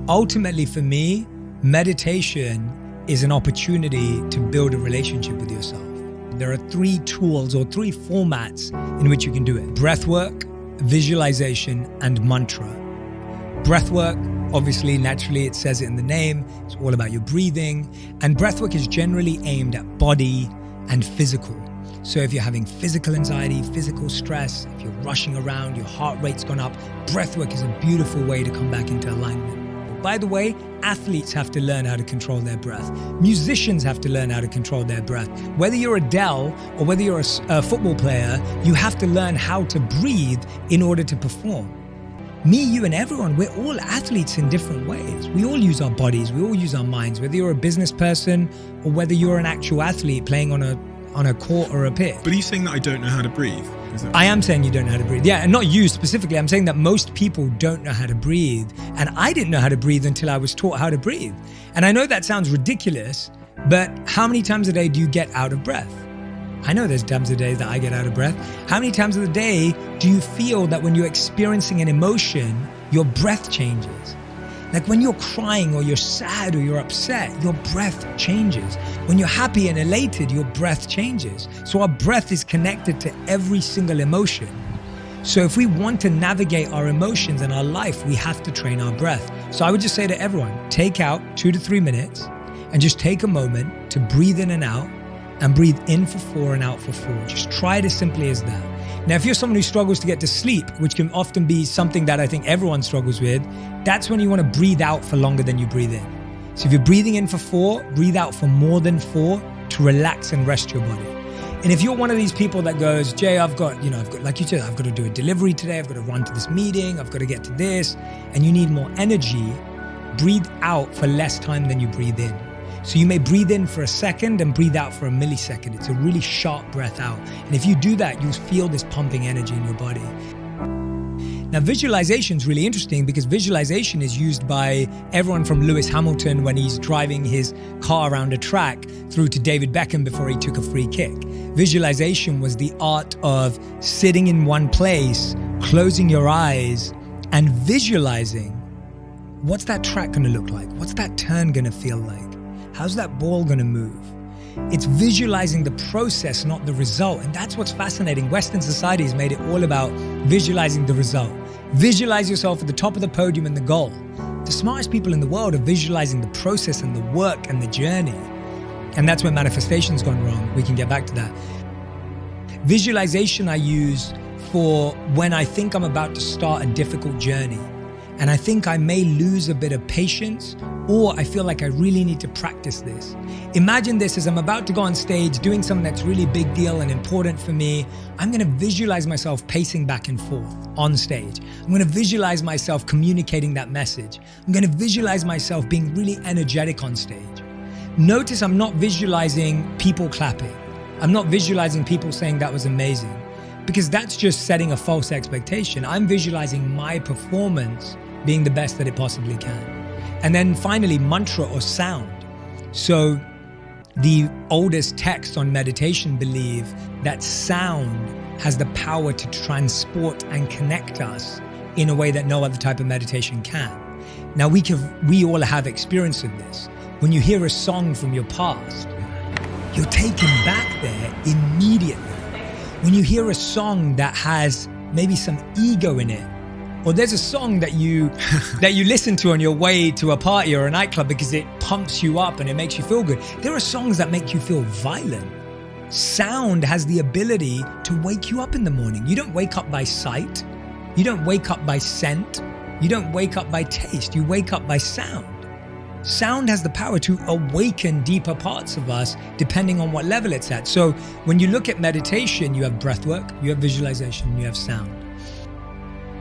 ultimately for me, meditation is an opportunity to build a relationship with yourself. There are 3 tools or 3 formats in which you can do it: breathwork, visualization, and mantra. Breathwork, obviously, naturally, it says it in the name. It's all about your breathing. And breathwork is generally aimed at body and physical. So if you're having physical anxiety, physical stress, if you're rushing around, your heart rate's gone up, breathwork is a beautiful way to come back into alignment. By the way, athletes have to learn how to control their breath. Musicians have to learn how to control their breath. Whether you're Adele or whether you're a football player, you have to learn how to breathe in order to perform. Me, you, and everyone, we're all athletes in different ways. We all use our bodies, we all use our minds, whether you're a business person or whether you're an actual athlete playing on a court or a pitch. But are you saying that I don't know how to breathe? I am saying you don't know how to breathe. Yeah, and not you specifically. I'm saying that most people don't know how to breathe. And I didn't know how to breathe until I was taught how to breathe. And I know that sounds ridiculous, but how many times a day do you get out of breath? I know there's times a day that I get out of breath. How many times of the day do you feel that when you're experiencing an emotion, your breath changes? Like when you're crying or you're sad or you're upset, your breath changes. When you're happy and elated, your breath changes. So our breath is connected to every single emotion. So if we want to navigate our emotions in our life, we have to train our breath. So I would just say to everyone, take out 2 to 3 minutes and just take a moment to breathe in and out, and breathe in for 4 and out for 4. Just try it as simply as that. Now, if you're someone who struggles to get to sleep, which can often be something that I think everyone struggles with, that's when you want to breathe out for longer than you breathe in. So if you're breathing in for 4, breathe out for more than 4 to relax and rest your body. And if you're one of these people that goes, Jay, I've got, like you said, I've got to do a delivery today, I've got to run to this meeting, I've got to get to this, and you need more energy, breathe out for less time than you breathe in. So you may breathe in for a second and breathe out for a millisecond. It's a really sharp breath out. And if you do that, you'll feel this pumping energy in your body. Now, visualization is really interesting because visualization is used by everyone from Lewis Hamilton when he's driving his car around a track through to David Beckham before he took a free kick. Visualization was the art of sitting in one place, closing your eyes, and visualizing what's that track going to look like? What's that turn going to feel like? How's that ball going to move? It's visualizing the process, not the result. And that's what's fascinating. Western society has made it all about visualizing the result. Visualize yourself at the top of the podium and the goal. The smartest people in the world are visualizing the process and the work and the journey. And that's where manifestation's gone wrong. We can get back to that. Visualization I use for when I think I'm about to start a difficult journey. And I think I may lose a bit of patience, or I feel like I really need to practice this. Imagine this as I'm about to go on stage doing something that's really big deal and important for me. I'm gonna visualize myself pacing back and forth on stage. I'm gonna visualize myself communicating that message. I'm gonna visualize myself being really energetic on stage. Notice I'm not visualizing people clapping. I'm not visualizing people saying that was amazing, because that's just setting a false expectation. I'm visualizing my performance being the best that it possibly can. And then finally, mantra or sound. So the oldest texts on meditation believe that sound has the power to transport and connect us in a way that no other type of meditation can. Now we all have experience of this. When you hear a song from your past, you're taken back there immediately. When you hear a song that has maybe some ego in it, or there's a song that you listen to on your way to a party or a nightclub because it pumps you up and it makes you feel good. There are songs that make you feel violent. Sound has the ability to wake you up in the morning. You don't wake up by sight. You don't wake up by scent. You don't wake up by taste. You wake up by sound. Sound has the power to awaken deeper parts of us depending on what level it's at. So when you look at meditation, you have breath work, you have visualization, you have sound.